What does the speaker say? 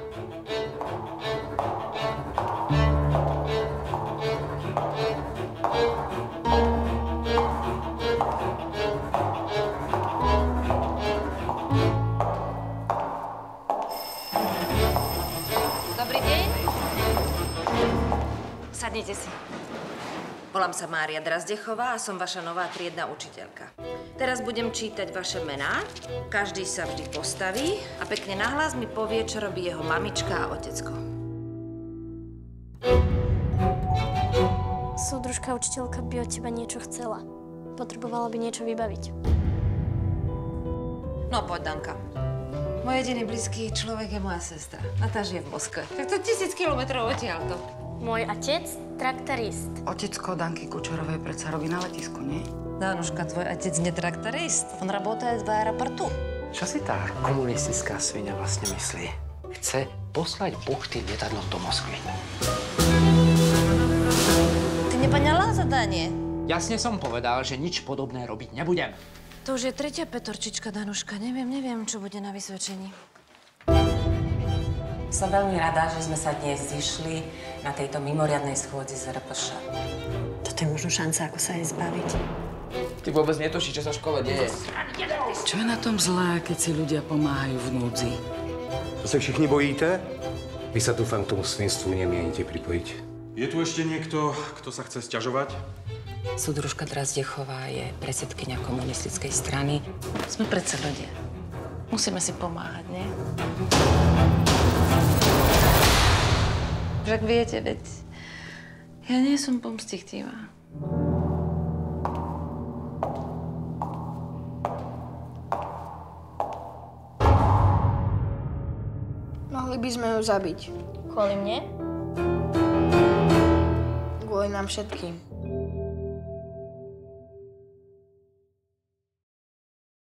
Dobrý deň. Sadnite si. Volám sa Mária Drazdechová a som vaša nová triedna učiteľka. Teraz budem čítať vaše mená, každý sa vždy postaví a pekne nahlas mi povie, čo robí jeho mamička a otecko. Súdružka učiteľka by od teba niečo chcela. Potrebovala by niečo vybaviť. No poď, Danka. Môj jediný blízky človek je moja sestra. Natáž je v Moskve. Tak to 1000 kilometrov odtiaľto. Môj otec, traktorist. Otecko Danky Kučerovej predsa robí na letisku, nie? Danuška, tvoj otec nie traktorist. On работает v aeroportu. Čo si tá komunistická svinia vlastne myslí? Chce poslať pošty lietadlom do Moskvy. Ty nepoňala zadanie? Jasne som povedal, že nič podobné robiť nebudem. To už je tretia petorčička, Danuška. Neviem, čo bude na vysvedčení. Som veľmi rada, že sme sa dnes zišli na tejto mimoriadnej schôdzi z RPŠ. Toto je možno šanca, ako sa jej zbaviť. Ty vôbec netušíš, čo sa v škole deje. Čo je na tom zlé, keď si ľudia pomáhajú v núdzi? To sa všichni bojíte? Vy sa dúfam k tomu svinstvu nemienite pripojiť. Je tu ešte niekto, kto sa chce sťažovať? Súdružka Drazdechová je predsedkyňa komunistickej strany. Sme predsa ľudia. Musíme si pomáhať, nie? Však viete, veď ja nie som pomstichtivá. Mohli by sme ju zabiť. Kvôli mne? Kvôli nám všetkým.